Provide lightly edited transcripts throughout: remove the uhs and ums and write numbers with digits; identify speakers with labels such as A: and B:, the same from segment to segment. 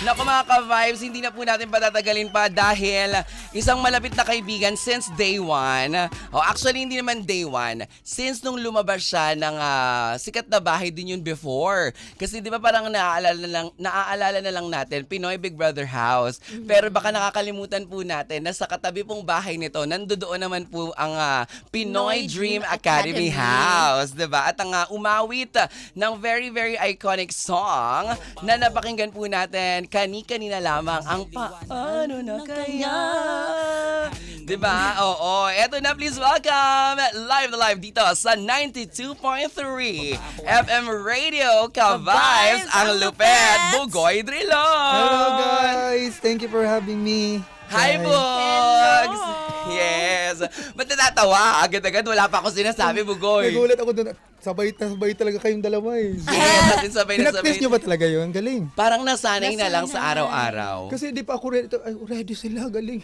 A: Naku mga ka-vibes, hindi na po natin patatagalin pa dahil isang malapit na kaibigan since day one. Actually, hindi naman day one. Since nung lumabas siya ng sikat na bahay din yun before. Kasi di ba parang naaalala na lang natin, Pinoy Big Brother House. Pero baka nakakalimutan po natin na sa katabi pong bahay nito, nandoon naman po ang Pinoy Dream Academy House. Diba? At ang umawit ng very, very iconic song na napakinggan po natin kanina lamang ang Paano na Kaya. Diba? Oo. Eto na, please welcome live na live dito sa 92.3 FM Radio Ka-Vibes ang Lupet Bugoy Drilon.
B: Hello guys! Thank you for having me.
A: Hi, Bugs! Yes! Ba't natatawa? Agad-agad wala pa ako sinasabi, Bugoy.
B: Nagulat ako doon. Sabay talaga kayong dalawa eh.
A: Yes, natin sabay na sabay.
B: Pinag-test nyo ba talaga yun? Galing.
A: Parang nasanay na lang sa araw-araw.
B: Kasi di pa ako ready. Ay, ready sila. Galing.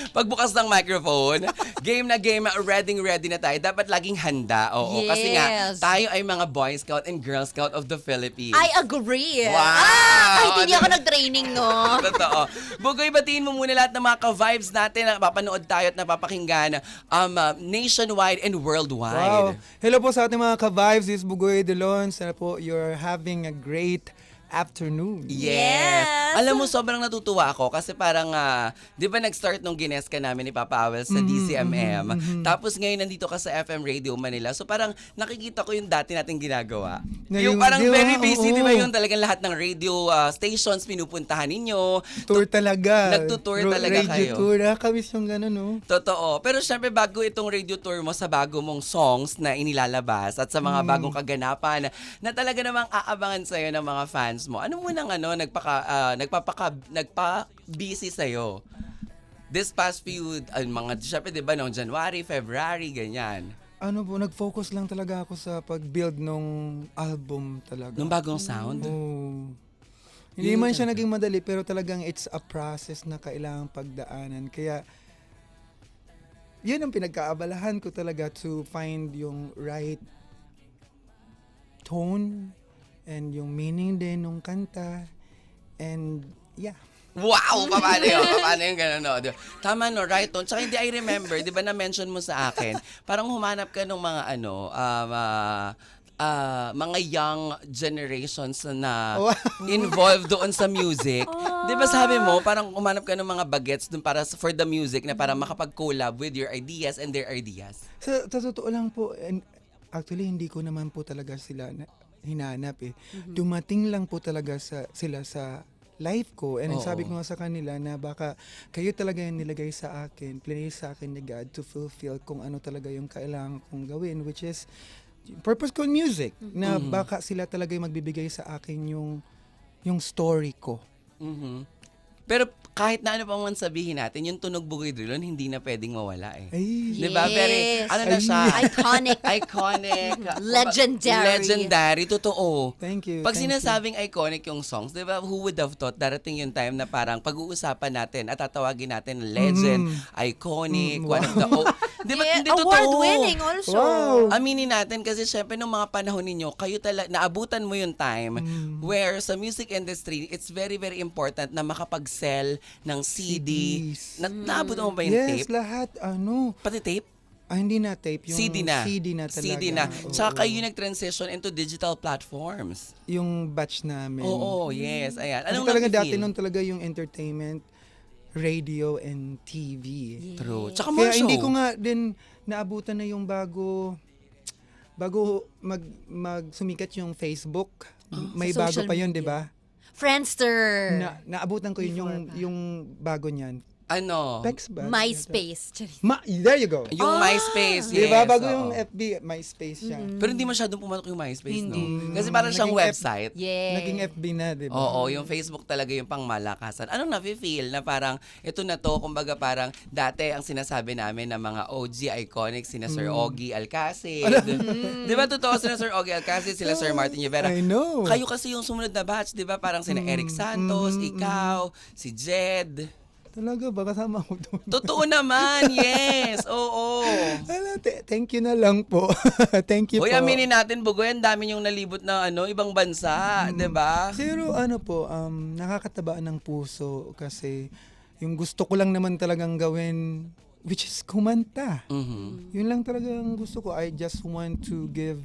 A: Pagbukas ng microphone, game na game, ready na tayo. Dapat laging handa. Oo,
C: Yes.
A: kasi nga, tayo ay mga Boy Scout and Girl Scout of the Philippines.
C: I agree.
A: Wow!
C: Kahit hindi ako nag-training, no?
A: Totoo. Bugoy, batiin mo muna lahat ng mga ka-vibes natin na mapapanood tayo at napapakinggan nationwide and worldwide.
B: Wow. Hello po sa ating mga ka-vibes. This is Bugoy Delon. Sana po you're having a great afternoon.
A: Yes.
C: Yes.
A: Alam mo, sobrang natutuwa ako kasi parang, di ba nag-start nung gines ka namin ni Papa Awel sa DCMM. Tapos ngayon nandito ka sa FM Radio Manila. So parang nakikita ko yung dati nating ginagawa. Yung parang
B: di ba?
A: very busy, di ba
B: Oo.
A: yun? Talagang lahat ng radio stations pinupuntahan ninyo.
B: Tour talaga.
A: Nagtutour talaga
B: radio
A: kayo.
B: tour. Nakakamiss yung gano'n, no?
A: Totoo. Pero syempre bago itong radio tour mo sa bago mong songs na inilalabas at sa mga bagong kaganapan na talaga namang aabangan sa'yo ng mga fans mo. Ano mo nang nagpa-busy sa'yo? This past few, mga, syempre diba, noong January, February, ganyan.
B: Ano po, nag-focus lang talaga ako sa pag-build nung album talaga.
A: Nung bagong sound?
B: Oh. Hindi man siya naging madali, pero talagang it's a process na kailangang pagdaanan. Kaya, yun ang pinagkaabalahan ko talaga to find yung right tone and yung meaning din ng kanta. And, yeah.
A: Wow! Paano yun? Paano yung gano'n, no? Tama, no? Right on. Tsaka hindi, I remember, di ba na-mention mo sa akin, parang humanap ka ng mga, mga young generations na involved doon sa music. Di ba sabi mo, parang humanap ka ng mga bagets doon para for the music na para makapag-collab with your ideas and their ideas.
B: Sa totoo lang po, and actually, hindi ko naman po talaga sila hinanap eh. Dumating lang po talaga sila sa life ko. And sabi ko nga sa kanila na baka kayo talaga yung nilagay sa akin, place sa akin ni God to fulfill kung ano talaga yung kailangan kong gawin, which is purpose ko in music. Na baka sila talaga yung magbibigay sa akin yung story ko.
A: Pero kahit na ano pang man sabihin natin, yung tunog Bugoy Drilon, hindi na pwedeng mawala eh.
B: Ay.
A: Di ba? Very,
C: Yes.
A: ano na siya?
C: Iconic.
A: Iconic.
C: Legendary.
A: Legendary, totoo.
B: Thank you.
A: Pag
B: thank
A: sinasabing iconic yung songs, di ba, who would have thought darating yung time na parang pag-uusapan natin at tatawagin natin legend, iconic, one of the... Di ba,
C: Yeah,
A: hindi totoo.
C: award-winning also.
B: Wow.
A: Aminin natin kasi syempre nung mga panahon ninyo, kayo talaga, naabutan mo yung time where sa music industry, it's very, very important na makapag-sell ng CD.
B: CDs.
A: Naabot mo ba yung
B: Yes,
A: tape?
B: lahat. Ano?
A: Pati tape?
B: Hindi na tape. Yung
A: CD na.
B: CD na talaga.
A: CD na.
B: Oo.
A: Tsaka kayo nag-transition into digital platforms.
B: Yung batch namin.
A: Oo, yes. Ayan.
B: Kasi
A: Anong
B: talaga dati
A: nafe-feel?
B: nun talaga yung entertainment, radio, and TV.
A: True. Tsaka more
B: Kaya
A: show.
B: hindi ko nga din naabutan na yung bago sumikat yung Facebook. May
C: Sa
B: bago
C: social
B: pa yun,
C: media.
B: di ba?
C: Friendster.
B: Naabutan ko yun, yung bago niyan.
A: Ano?
B: Pex ba?
C: MySpace.
B: There you go.
A: Yung MySpace, yes.
B: Di ba? Bago
A: oo.
B: yung FB, MySpace siya.
A: Pero hindi masyadong pumatok yung MySpace,
C: Hindi.
A: no? Kasi parang siyang
B: Naging
A: website.
C: Yeah.
B: Naging FB na, di ba?
A: Oo, yung Facebook talaga yung pangmalakasan. Anong nafe-feel na parang ito na to, kumbaga parang dati ang sinasabi namin na mga OG iconic sina Sir Ogie Alcacid. Di ba totoo sina Sir Ogie Alcacid, sila Sir Martin Rivera?
B: I know.
A: Kayo kasi yung sumunod na batch, di ba? Parang sina Eric Santos, ikaw, si Jed.
B: Talaga ba? Kasama ko doon.
A: Totoo naman, yes. Oo.
B: Thank you na lang po. Thank you
A: Hoy,
B: po.
A: aminin natin, Bugoy, ang dami yung nalibot ng ibang bansa, 'di ba?
B: Pero ano po, nakakatabaan ng puso kasi yung gusto ko lang naman talagang gawin, which is kumanta.
A: Mhm.
B: Yun lang talagang gusto ko. I just want to give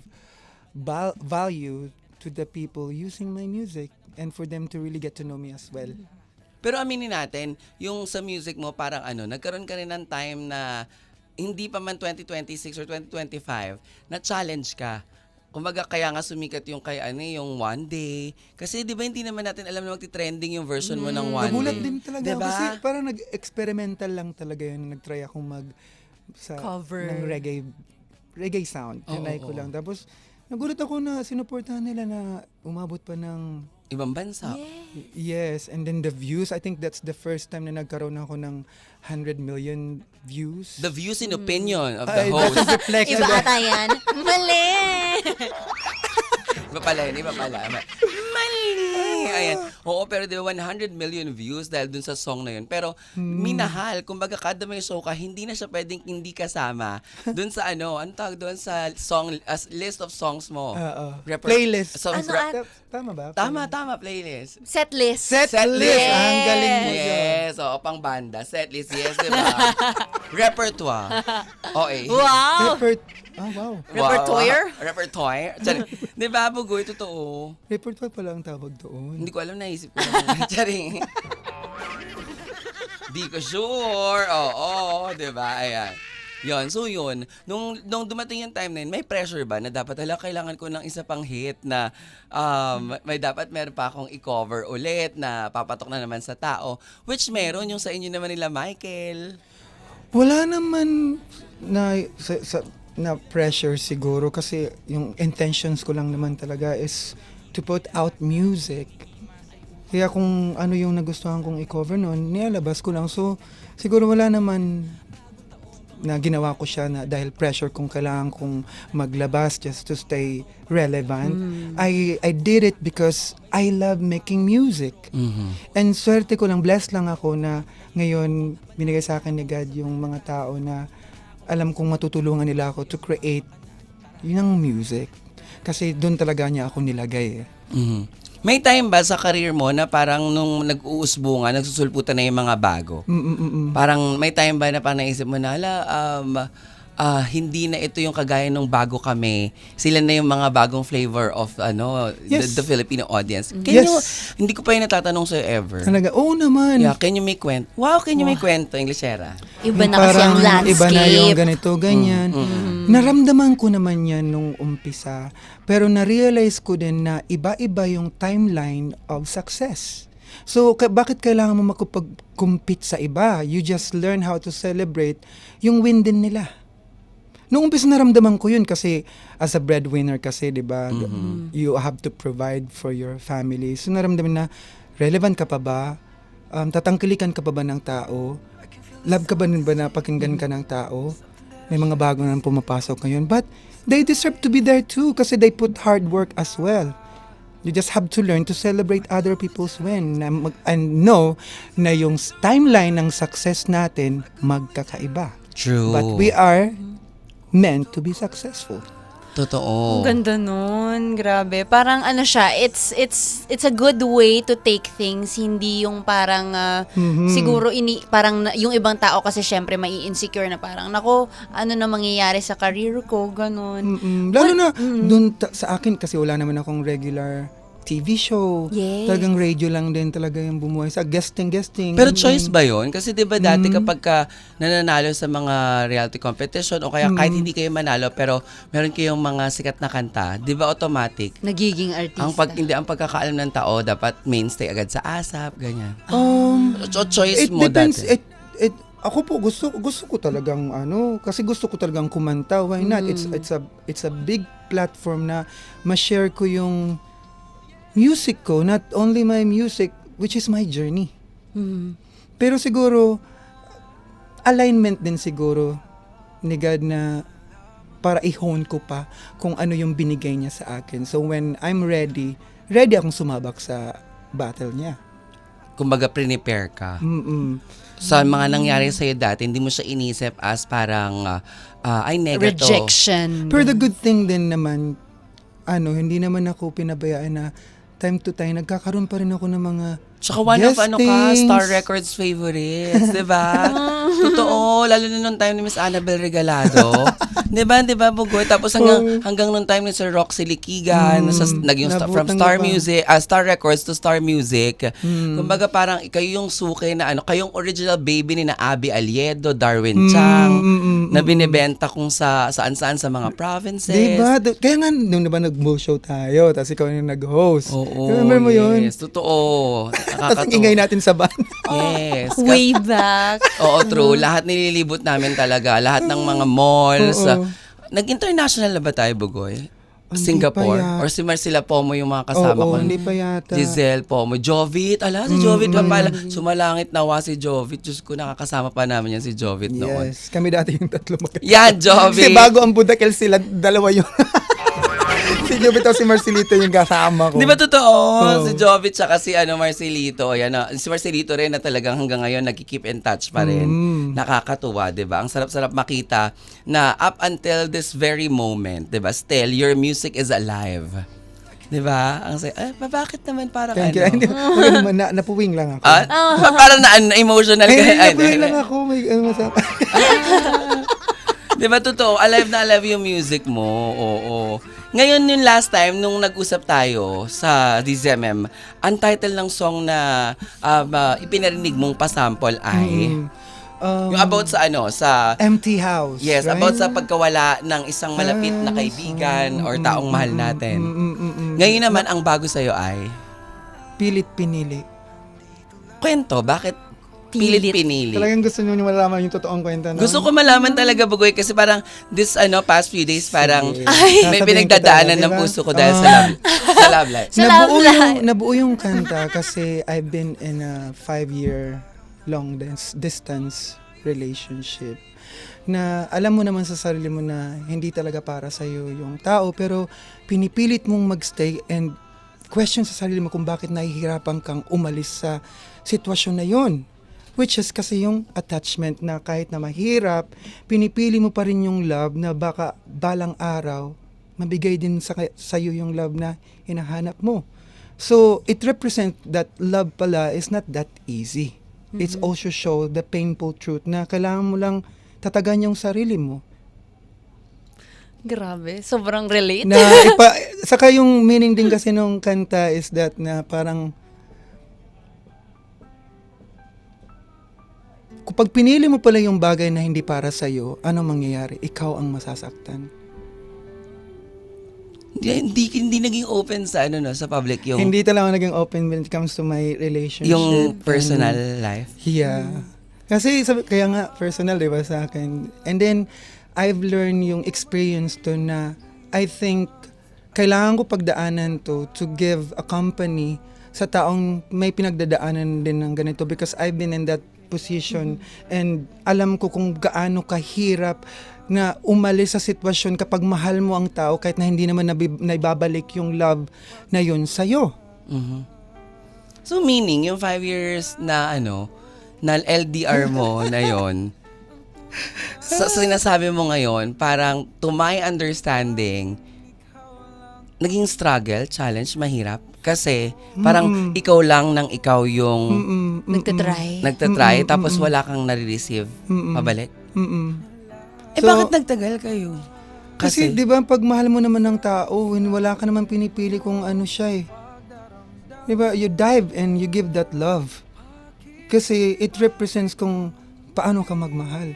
B: value to the people using my music and for them to really get to know me as well.
A: Pero aminin natin, yung sa music mo parang nagkaroon ka rin ng time na hindi pa man 2026 or 2025, na challenge ka. Kumbaga kaya nga sumikat yung yung One Day. Kasi 'di ba hindi naman natin alam na magti-trending yung version mo ng One
B: Nagulat
A: Day.
B: din talaga
A: Diba?
B: kasi parang nag-experimental lang talaga yun. Nag-try akong
C: Cover.
B: ng reggae sound. Tinry ko
A: oo.
B: lang. Tapos nagulat ako na sinuportahan nila na umabot pa ng
A: Ibang bansa.
B: yes, and then the views, I think that's the first time na nagkaroon ako ng 100 million views.
A: The views and opinion of the
B: Ay,
A: host.
B: doesn't reflect
C: Iba ata yan. Mali!
A: Iba pala yun, iba pala. Mali! Ayan. Oo, pero di ba 100 million views dahil dun sa song na yun. Pero minahal, kumbaga kada may show ka, hindi na siya pwedeng hindi kasama dun sa anong tawag doon sa song, list of songs mo.
B: Playlist.
A: Songs,
C: Ano,
B: Tama ba?
A: tama, playlist.
C: Set list.
B: Set list.
A: Yes.
B: Ang galing mo dyan.
A: Yes, oo, pang banda. Setlist, yes, di ba? Repertoire. Okay.
C: Wow!
B: Wow.
C: Repertoire?
A: Wow. Repertoire? Tsari. Di ba, Bugoy? Totoo.
B: Repertoire pala ang tawag doon.
A: Hindi ko alam, naisip ko lang. Tsari. Di ko sure. Oo, di ba? Ayan. Yun, so yun. Nung dumating yung time na yun, may pressure ba na dapat, kailangan ko ng isa pang hit na meron pa akong i-cover ulit na papatok na naman sa tao. Which meron yung sa inyo naman nila, Michael.
B: Wala naman na pressure siguro kasi yung intentions ko lang naman talaga is to put out music. Kaya kung ano yung nagustuhan kong i-cover noon, nilalabas ko lang. So, siguro wala naman na ginawa ko siya na dahil pressure kung kailangan kong maglabas just to stay relevant. I did it because I love making music. And swerte ko lang, blessed lang ako na ngayon binigay sa akin ni God yung mga tao na alam kong matutulungan nila ako to create yung music. Kasi doon talaga niya ako nilagay eh.
A: May time ba sa career mo na parang nung nag-uusbungan, nagsusulputan na yung mga bago? Parang may time ba na parang naisip mo na, hindi na ito yung kagaya nung bago kami. Sila na yung mga bagong flavor of
B: Yes.
A: the Filipino audience.
B: Yes.
A: Hindi ko pa yung natatanong sa'yo ever.
B: Talaga, oo naman.
A: Yeah, can you make kwento? Wow, can you make kwento, Englishera?
C: Iba
B: Yung
C: na kasi ang
B: parang
C: landscape.
B: Iba na yung ganito, ganyan. Naramdaman ko naman yan nung umpisa. Pero na-realize ko din na iba-iba yung timeline of success. So, bakit kailangan mo makapag-compete sa iba? You just learn how to celebrate yung win din nila. Noong umpisa naramdaman ko yun kasi as a breadwinner kasi, di ba, you have to provide for your family. So naramdaman na relevant ka pa ba? Tatangkilikan ka pa ba ng tao? Love ka ba na pakinggan ka ng tao? May mga bago na pumapasok ngayon. But they deserve to be there too kasi they put hard work as well. You just have to learn to celebrate other people's win and know na yung timeline ng success natin magkakaiba.
A: True.
B: But we are meant to be successful.
A: Totoo.
D: Ang ganda nun. Grabe. Parang siya, it's a good way to take things. Hindi yung parang, siguro, parang yung ibang tao kasi syempre may insecure na parang, nako, ano na mangyayari sa career ko, ganun.
B: Lalo na, dun sa akin, kasi wala naman akong regular TV show.
C: Yes.
B: Talagang radio lang din talaga yung bumuhay sa guesting.
A: Pero choice ba yun? Kasi di ba dati kapag ka nananalo sa mga reality competition o kaya kahit hindi kayo manalo pero meron kayong mga sikat na kanta, di ba automatic?
C: Nagiging artista.
A: Ang pagkakaalam ng tao, dapat mainstay agad sa ASAP, ganyan. So, choice
B: It
A: mo
B: depends.
A: dati.
B: Ako po gusto ko talagang kasi gusto ko talagang kumanta. Why not? It's a big platform na ma-share ko yung music ko, not only my music, which is my journey. Pero siguro, alignment din siguro ni God na para i-hone ko pa kung ano yung binigay niya sa akin. So when I'm ready akong sumabak sa battle niya.
A: kumbaga prepare ka.
B: Mm-mm.
A: Sa mga nangyari sa'yo dati, hindi mo siya inisip as parang, ay, negative.
D: Rejection.
B: Pero the good thing din naman, hindi naman ako pinabayaan na time to time, nagkakaroon pa rin ako ng mga
A: Tsaka one of
B: guestings.
A: Star Records favorites, di ba? Totoo, lalo na nung time ni Miss Annabel Regalado. Di ba, Bugoy? Tapos hanggang nung time ni Sir Roxy Liquigan, naging from
B: nabutan
A: Star
B: niya pa.
A: Music, Star Records to Star Music. Kumbaga parang kayo yung suki na kayong original baby ni na Abby Aliedo, Darwin Chang, na binibenta kung saan-saan sa mga provinces.
B: Diba? Kaya nga, nung diba nag-show tayo, tapos ikaw yung nag-host.
A: Oo,
B: Remember mo yun?
A: yes, totoo.
B: Tapos ang ingay natin sa band.
A: Yes.
D: Way back.
A: Oo, true. Lahat nililibot namin talaga. Lahat ng mga malls.
B: Oo.
A: Nag-international na ba tayo, Bugoy?
B: Hindi
A: Singapore?
B: pa yata.
A: Or si Marcela Pomo yung mga kasama ko?
B: hindi pa yata.
A: Giselle Pomo. Jovit. Si Jovit pa pala. Sumalangit nawa si Jovit. Diyos ko, nakakasama pa namin yan si Jovit noon.
B: Yes. Kami dati yung tatlo magkasama.
A: Yan, Jovit.
B: Kasi bago ang Budakel sila, dalawa yung... si Jovit o si Marcelito yung kasama ko.
A: Di ba totoo?
B: Oo.
A: Si Jovit tsaka si Marcelito. Ayan, si Marcelito rin na talagang hanggang ngayon nagki-keep in touch pa rin. Nakakatuwa, di ba? Ang sarap-sarap makita na up until this very moment, di ba? Still, your music is alive. Di ba? Ang bakit naman parang
B: Thank you. Hindi, wag naman, napuwing lang ako.
A: Parang emotional ka.
B: Ay, napuwing lang ako. May masama.
A: Di ba totoo? Alive na alive yung music mo. Oo. Ngayon yung last time nung nag-usap tayo sa DZMM, ang title ng song na ipinarinig mong pasample ay yung about sa sa
B: Empty House.
A: yes,
B: right?
A: about sa pagkawala ng isang malapit na kaibigan or taong mahal natin. Ngayon naman ang bago sa iyo ay
B: Pilit pinili.
A: kwento, bakit pilit pinili?
B: Talagang gusto nyo malaman yung totoong kwenta. No?
A: Gusto ko malaman talaga, Bugoy, kasi parang this past few days parang
B: Sige.
A: may
B: Sasabihin
A: pinagdadaanan
B: ko talaga,
A: ng
B: diba?
A: puso ko dahil sa love life.
D: Sa love life.
B: Nabuo yung kanta kasi I've been in a 5-year long distance relationship na alam mo naman sa sarili mo na hindi talaga para sa'yo yung tao pero pinipilit mong magstay and question sa sarili mo kung bakit nahihirapan kang umalis sa sitwasyon na yon. Which is kasi yung attachment na kahit na mahirap, pinipili mo pa rin yung love na baka balang araw, mabigay din sa'yo yung love na hinahanap mo. So, it represents that love pala is not that easy. It's also show the painful truth na kailangan mo lang tatagan yung sarili mo.
D: Grabe. Sobrang relate.
B: Na saka yung meaning din kasi nung kanta is that na parang kapag pinili mo pala yung bagay na hindi para sa'yo, ano mangyayari? Ikaw ang masasaktan.
A: Hindi naging open sa sa public yung
B: Hindi talaga naging open when it comes to my relationship.
A: yung personal life.
B: Yeah. Kasi kaya nga personal, di ba, sa akin. And then, I've learned yung experience to na I think kailangan ko pagdaanan to give a company sa taong may pinagdadaanan din ng ganito because I've been in that position and alam ko kung gaano kahirap na umalis sa sitwasyon kapag mahal mo ang tao kahit na hindi naman naibabalik yung love na yun sa'yo.
A: So meaning, yung 5 years na na LDR mo na yon, sa sinasabi mo ngayon, parang to my understanding, naging struggle, challenge, mahirap. Kasi parang ikaw lang ng ikaw yung nagtatry, tapos wala kang nare-receive pabalik.
B: So,
A: Bakit nagtagal kayo?
B: Kasi 'di ba pag mahal mo naman ng tao, wala ka naman pinipili kung ano siya eh. 'Di ba? You dive and you give that love. Kasi it represents kung paano ka magmahal.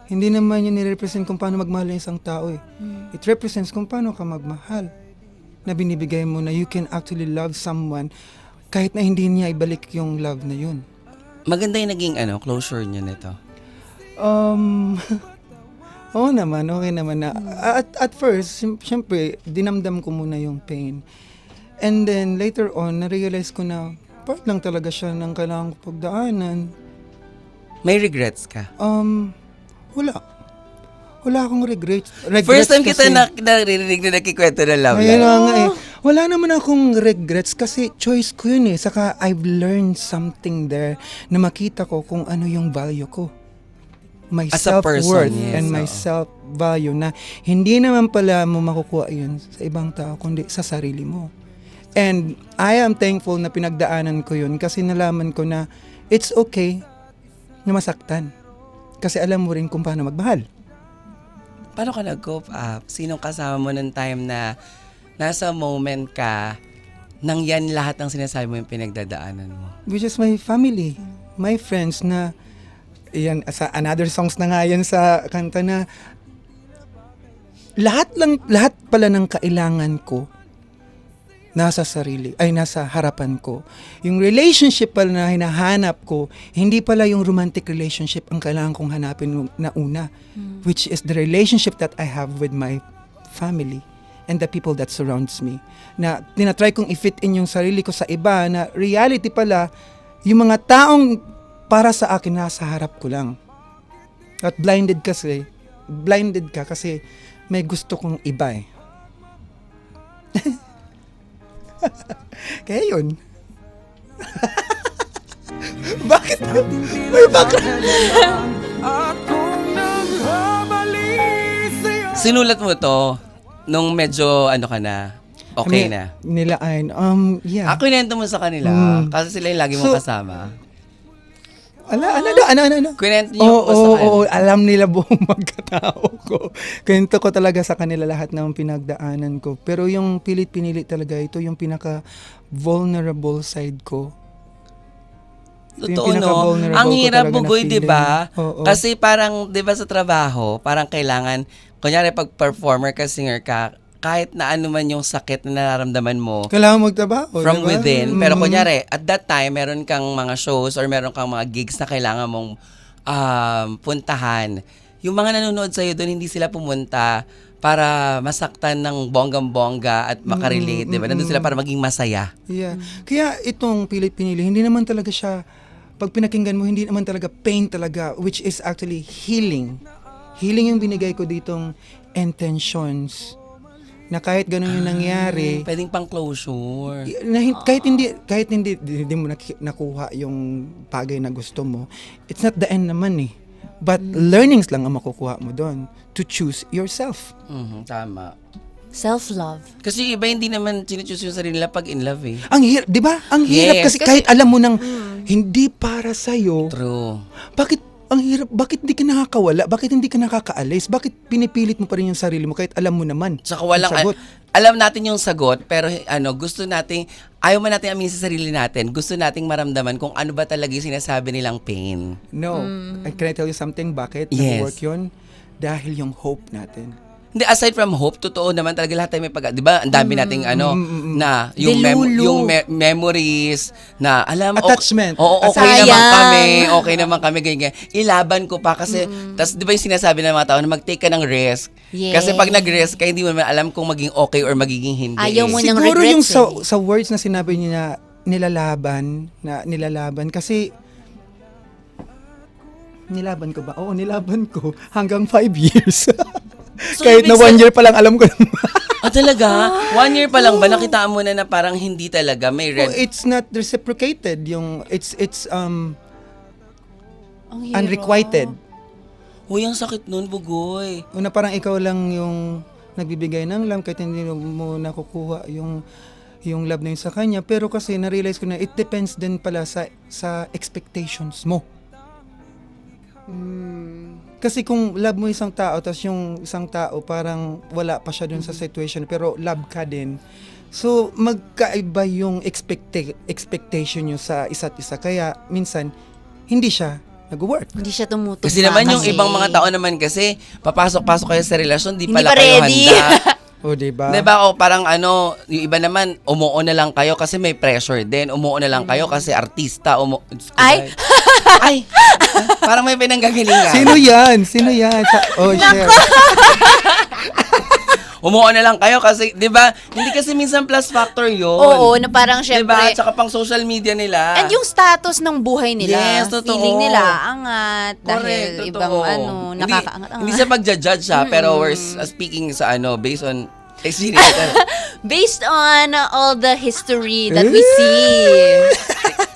B: Hindi naman yun ni-represent kung paano magmahal ng isang tao eh. It represents kung paano ka magmahal. Na binibigay mo na you can actually love someone kahit na hindi niya ibalik yung love na yun.
A: Maganda yung naging closure niyo nito.
B: Oo naman, okay naman na. At first, syempre, dinamdam ko muna yung pain. And then, later on, na-realize ko na part lang talaga siya ng kailangan ko pagdaanan.
A: May regrets ka?
B: Wala. Wala akong regrets.
A: First time kita
B: kasi-
A: naririnig na nakikwento ng love
B: Ayun
A: life.
B: na nga eh. Wala naman akong regrets kasi choice ko yun eh. Saka I've learned something there na makita ko kung ano yung value ko. My
A: As a person,
B: self-worth
A: yes,
B: and my
A: oo.
B: self-value na hindi naman pala mo makukuha yun sa ibang tao kundi sa sarili mo. And I am thankful na pinagdaanan ko yun kasi nalaman ko na it's okay na masaktan. Kasi alam mo rin kung paano magmahal.
A: Paano ka nag-cope up? Sinong kasama mo ng time na nasa moment ka nang yan lahat ng sinasabi mo yung pinagdadaanan mo?
B: Which is my family, my friends na yan, sa another songs na nga yan sa kanta na lahat pala ng kailangan ko nasa nasa harapan ko. Yung relationship pala na hinahanap ko, hindi pala yung romantic relationship ang kailangan kong hanapin na una, which is the relationship that I have with my family and the people that surrounds me. Na tinatry kong i-fit in yung sarili ko sa iba na reality pala, yung mga taong para sa akin nasa harap ko lang. At blinded ka kasi may gusto kong iba eh. Kaya yun. Bakit? May background.
A: Sinulat mo to nung medyo ano ka na, okay na.
B: Nilaan. Yeah.
A: Ako kwento mo sa kanila kasi sila yung lagi mong
B: So,
A: kasama.
B: Ano?
A: Kwento niyo
B: Oo,
A: ko sa kanila.
B: alam nila buong magkatao ko. Kwento ko talaga sa kanila lahat ng pinagdaanan ko. Pero yung pilit-pinili talaga, ito yung pinaka-vulnerable side ko. Ito yung
A: Totoo, no?
B: pinaka-vulnerable
A: Ang
B: ko
A: hirap
B: talaga na
A: bugoy, di
B: feeling.
A: ba?
B: Oo.
A: Kasi parang, di ba sa trabaho, parang kailangan, kunyari pag performer ka, singer ka, kahit na ano man yung sakit na nararamdaman mo,
B: Kailangan magtrabaho,
A: from
B: di ba?
A: within. Pero kunyari, at that time, meron kang mga shows or meron kang mga gigs na kailangan mong puntahan. Yung mga nanonood sa'yo doon, hindi sila pumunta para masaktan ng bonggang-bongga at makarelate, di ba? Nandun sila para maging masaya.
B: Yeah. Kaya itong pilit-pinili, hindi naman talaga siya, pag pinakinggan mo, hindi naman talaga pain talaga, which is actually healing. Healing yung binigay ko ditong intentions na kahit ganun yung nangyari,
A: Pwedeng pang closure.
B: kahit hindi mo nakuha yung bagay na gusto mo, it's not the end naman eh. But learnings lang ang makukuha mo doon to choose yourself.
A: Tama.
D: Self-love.
A: Kasi yung iba hindi naman sinuchoose yung sarili nila pag in love eh.
B: Ang hirap, di ba? Ang hirap
A: Yes,
B: kasi kahit alam mo nang hindi para sa'yo,
A: True.
B: bakit ang hirap, bakit hindi ka nakakawala? Bakit hindi ka nakakaalis? Bakit pinipilit mo pa rin yung sarili mo kahit alam mo naman?
A: Tsaka walang,
B: ang sagot?
A: alam natin yung sagot, pero gusto nating, ayaw man natin aminin sa sarili natin, gusto nating maramdaman kung ano ba talaga yung sinasabi nilang pain.
B: No. Can I tell you something? Bakit
A: Yes.
B: nag-work yun? Dahil yung hope natin.
A: Hindi, aside from hope, totoo naman talaga lahat tayo may di ba? Ang dami nating na yung
D: Delulu.
A: memories na alam
B: Attachment.
A: Oo, okay
D: Sayang.
A: naman kami. Okay naman kami ganyan. Ilaban ko pa kasi tas 'di ba yung sinasabi ng mga tao na mag-take ka ng risk.
D: Yes.
A: Kasi pag nag-risk ka, hindi mo naman alam kung maging okay or magiging hindi.
D: Ayaw mo nang
B: Siguro
D: regrets
B: yung
D: eh.
B: sa words na sinabi niya nilalaban kasi nilaban ko ba? Oo, nilaban ko hanggang 5 years.
A: So,
B: Kahit na
A: ibig
B: 1 year pa lang alam ko na.
A: Talaga? 1 year pa lang ba nakitaan mo na parang hindi talaga may
B: Oh,
A: red?
B: it's not reciprocated yung it's
D: Ang hirap.
B: unrequited.
A: Uy, ang sakit nun, bugoy.
B: Una parang ikaw lang yung nagbibigay ng love kahit hindi mo nakukuha yung love na yun sa kanya, pero kasi na-realize ko na it depends din pala sa expectations mo. Kasi kung love mo isang tao, tapos yung isang tao parang wala pa siya dun sa situation, pero love ka din. So, magkaiba yung expectation nyo sa isa't isa. Kaya, minsan, hindi siya nag-work.
D: Hindi siya tumutugma.
A: Kasi naman yung
D: kasi.
A: ibang mga tao naman kasi, papasok-pasok kayo sa relasyon, di
D: Hindi
A: pala
D: pa
A: kayo
D: ready.
A: handa.
B: O, diba?
A: Diba? O parang yung iba naman, umuo na lang kayo kasi may pressure din. Umuo na lang kayo kasi artista.
D: Ay!
A: Ay! Parang may pinanggagalingan.
B: Sino yan? Oh, shit.
A: Umuo na lang kayo kasi, di ba? Hindi kasi minsan plus factor yun.
D: Oo, na parang syempre.
A: Diba? Tsaka pang social media nila.
D: And yung status ng buhay nila.
A: Yes, totoo.
D: Feeling nila, angat. Dahil
A: Correct,
D: ibang
A: totoo.
D: nakakaangat.
A: Hindi sa pagja-judge ha, pero we're speaking sa based on Experience.
D: Based on all the history that we see.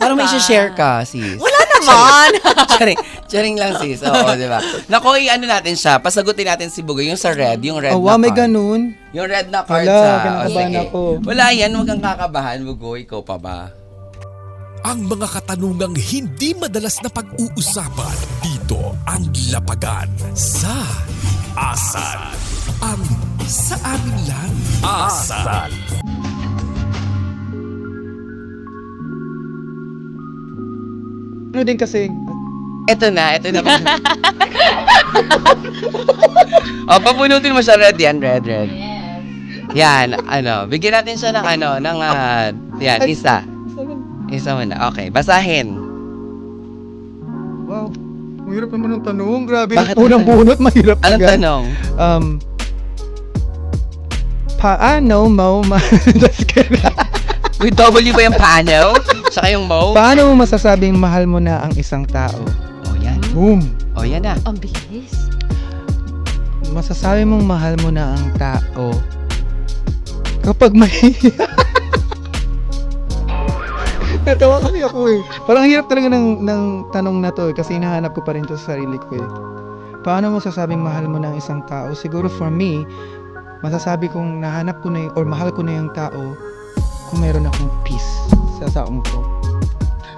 A: Parang may share ka, sis.
D: Wala naman.
A: Charing lang, sis. Oo, di ba? Naku, ano natin siya. Pasagutin natin si Bugoy. Yung sa red. Yung red
B: Oh,
A: na
B: wow, may
A: card.
B: ganun.
A: Yung red na card
B: Wala,
A: sa...
B: kinakabahan
A: sige.
B: ako.
A: Wala yan. Huwag kang kakabahan, Bugoy. Ikaw pa ba?
E: Ang mga katanungang hindi madalas na pag-uusapan dito ang lapagan sa Asal. Ang sa amin lang Asal.
B: Ano din kasi,
A: Ito na. O, papunutin mo siya red yan. Red. Yan, bigyan natin siya ng yan, isa. Isa mo na. Okay, basahin.
B: wow, mahirap naman ang tanong. Grabe.
A: Bakit?
B: Unang bunot, mahirap
A: Anong
B: agad.
A: tanong?
B: Paano mo
A: With W ba yung paano? Saka yung mo?
B: Paano mo masasabing mahal mo na ang isang tao?
A: Oh, yan.
B: Boom!
A: Oh, yan na.
D: Ang bilis.
B: Masasabi mong mahal mo na ang tao kapag may... Natawa kasi ako eh. Parang hirap talaga ng tanong na to eh, kasi hinahanap ko pa rin to sa sarili ko eh. Paano mo sasabing mahal mo na ang isang tao? Siguro for me, masasabi kong nahanap ko na or mahal ko na yung tao kung meron akong peace sa taong ko.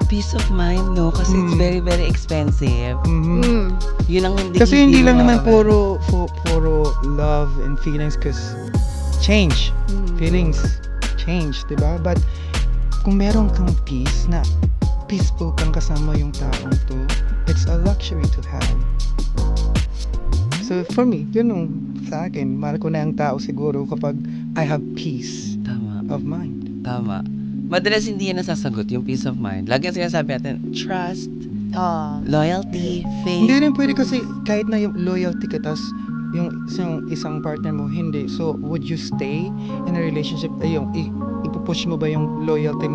A: Peace of mind, no? Kasi it's very, very expensive.
B: Mhm.
A: Yun ang hindi
B: Kasi hindi lang
A: mo
B: naman
A: mababa.
B: puro love and feelings cause change. Feelings change, di ba? But kung meron kang peace na peaceful kang kasama yung taong to, it's a luxury to have. So for me, yun yung sa akin, mahal ko na yung tao siguro kapag I have peace
A: Tama.
B: of mind.
A: Tama. Madalas hindi yan nasasagot, yung peace of mind. Lagi ang sinasabi natin, trust, loyalty, faith.
B: Hindi rin pwede kasi kahit na yung loyalty ka tas yung isang partner mo hindi. So would you stay in a relationship yung ipupush mo ba yung loyalty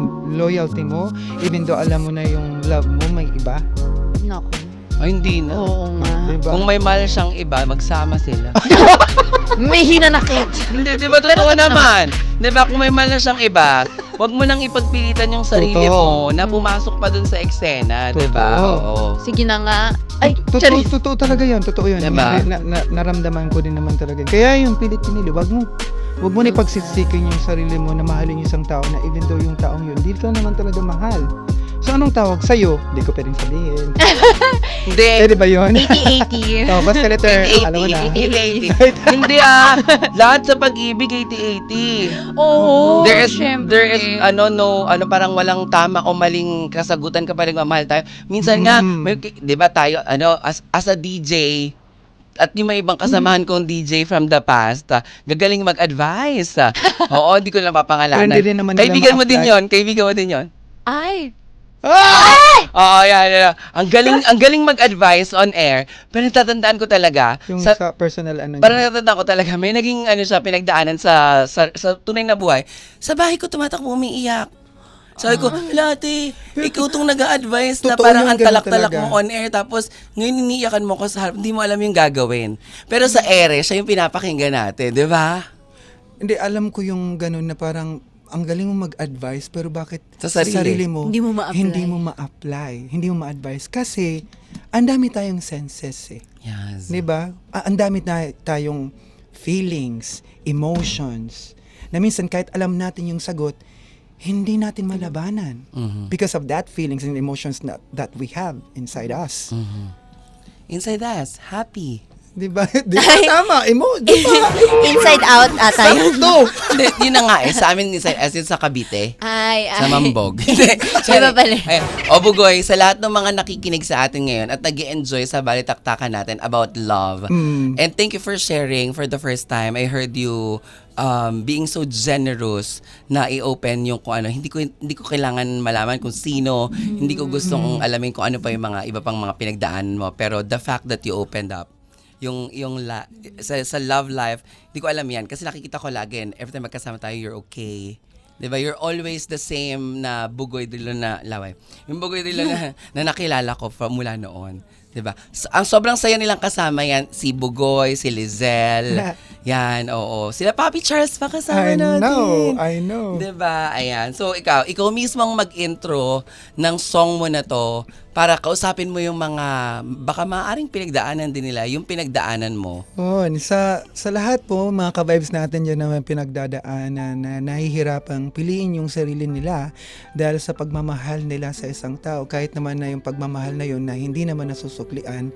B: mo even though alam mo na yung love mo may iba?
D: Naku.
A: Ay, hindi na.
D: Oo nga.
B: Diba?
A: Kung may mahal siyang iba, magsama sila.
D: May hinanakit.
A: Hindi, di ba totoo naman? Di ba, kung may mahal na siyang iba, wag mo nang ipagpilitan yung sarili
B: Totoo.
A: mo na pumasok pa dun sa eksena, di ba?
B: Totoo.
A: Oo.
D: Sige na nga. Ay,
B: Totoo talaga yun, totoo yun.
A: Diba?
B: Naramdaman ko din naman talaga. Kaya yung pilit pinili, wag mo na ipagsisikin yung sarili mo na mahalin yung isang tao na even though yung taong yun, hindi ka naman talaga mahal. So anong tawag sa'yo? Hindi ko pwedeng sabihin.
A: Hindi.
B: Pwede ba yun?
D: 80-80.
B: So, basta letter, alam mo na.
A: 80-80. Hindi lahat sa pag-ibig 80-80.
D: Oo,
A: There is
D: syempre.
A: parang walang tama o maling kasagutan kapag nagmamahal tayo. Minsan nga, may, 'di ba tayo as a DJ at yung may ibang kasamahan kong DJ from the past, gagaling mag-advise. Oo, hindi ko lang papangalanan.
B: Pero hindi rin naman nila
A: Kaibigan mo din
B: ma-apply.
A: 'yon, kaibigan mo din 'yon.
D: Ay.
A: Oo, yan. Ang galing mag-advise on air. Pero natatandaan ko talaga,
B: Yung sa personal
A: parang natatandaan ko talaga, may naging pinagdaanan sa tunay na buhay. Sa bahay ko tumatakbo, umiiyak. Sabi ko, Lati, ikaw tong nag-a-advise na
B: Totoo
A: parang
B: yung
A: ang
B: ganun
A: talak-talak
B: talaga.
A: mo on air, tapos ngayon iniiyakan mo ko sa harap, hindi mo alam yung gagawin. Pero sa ere, siya yung pinapakinggan natin, di ba?
B: Hindi, alam ko yung ganun na parang ang galing mo mag-advise pero bakit
A: Sa sarili.
B: mo
D: Hindi mo ma-apply.
B: hindi mo ma-advise kasi ang dami tayong senses eh.
A: Yes.
B: 'Di ba? Ang dami tayong feelings, emotions na minsan kahit alam natin yung sagot, hindi natin malabanan because of that feelings and emotions that we have inside us.
A: Inside us, happy.
B: 'Di ba? Tama, di ba?
D: Inside out ata yun.
B: Sakto.
A: Hindi, yun na nga sa amin, as in sa Cavite.
D: Ay.
A: Sa Mambog.
D: Iba pala.
A: O Bugoy, sa lahat ng mga nakikinig sa atin ngayon at nag-enjoy sa balitaktakan natin about love. And thank you for sharing for the first time. I heard you being so generous na i-open yung kung ano. Hindi ko kailangan malaman kung sino. Hindi ko gustong alamin kung ano pa yung mga iba pang mga pinagdaanan mo. Pero the fact that you opened up, sa love life, hindi ko alam yan. Kasi nakikita ko lagi, every time magkasama tayo, you're okay. Diba? You're always the same na Bugoy Drilon na laway. Yung Bugoy Drilon na nakilala ko mula noon. Diba? Ang sobrang saya nilang kasama yan, si Bugoy, si Lizelle. Yan, oo. Sila Papi Charles pa kasama natin.
B: I know.
A: Diba? Ayan. So, ikaw mismo ang mag-intro ng song mo na to para kausapin mo yung mga, baka maaaring pinagdaanan din nila, yung pinagdaanan mo.
B: Oh, sa lahat po, mga ka-vibes natin dyan naman pinagdadaanan na nahihirapang piliin yung sarili nila dahil sa pagmamahal nila sa isang tao. Kahit naman na yung pagmamahal na yun na hindi naman nasusuklian.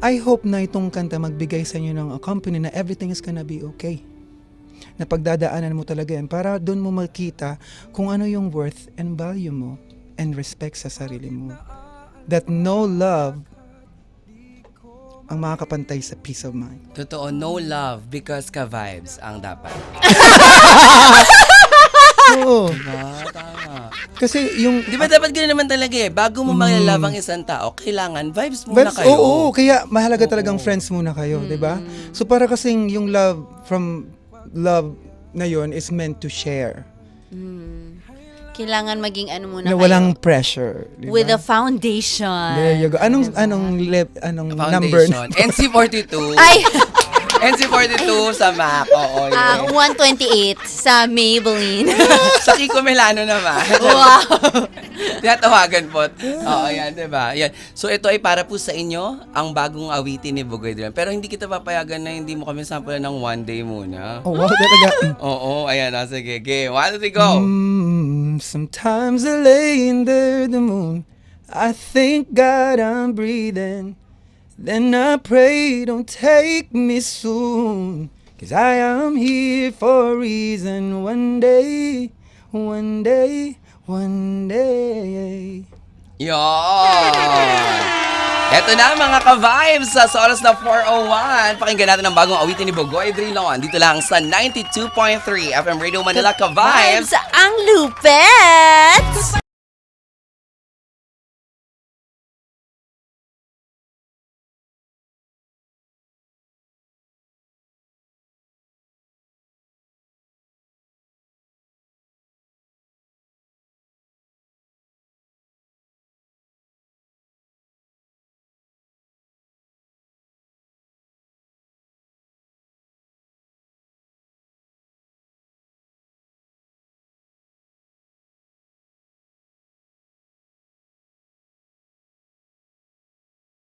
B: I hope na itong kanta magbigay sa inyo ng company na everything is gonna be okay. Na pagdadaanan mo talaga yan para doon mo makita kung ano yung worth and value mo and respect sa sarili mo. That no love ang makakapantay sa peace of mind.
A: Totoo, no love because ka-vibes ang dapat.
B: Oo.
A: Tama.
B: Kasi yung...
A: Di ba dapat gano'n naman talaga eh. Bago mo malalove ang isang tao, kailangan vibes muna
B: Vibes,
A: kayo.
B: oo, kaya mahalaga talagang friends muna kayo, di ba? So para kasing yung love na yon is meant to share.
D: Kailangan maging ano muna
B: Na
D: kayo.
B: walang pressure. Di ba?
D: With a foundation.
B: There you go. Anong number?
A: Foundation. NC42.
D: Ay!
A: NC42 sa MAC. Oo, yun.
D: 128 sa Maybelline.
A: Sa Kiko Milano naman.
D: Wow!
A: Tinatawagan po. Oo, yan, diba? Yan. So, ito ay para po sa inyo, ang bagong awitin ni Bugoy Drum. Pero hindi kita papayagan na hindi mo kami sample ng one day muna.
B: Oh, wow, talaga.
A: Oo, ayan. Sige, game. 1, 2, 3, go!
B: Sometimes I lay under the moon. I thank God I'm breathing. Then I pray, don't take me soon. 'Cause I am here for a reason. One day.
A: Yon! Eto na mga ka-vibes sa oras na 4:01. Pakinggan natin ang bagong awitin ni Bugoy Drilon. Dito lang sa 92.3 FM Radio Manila ka-vibes.
D: Vibes ang lupet!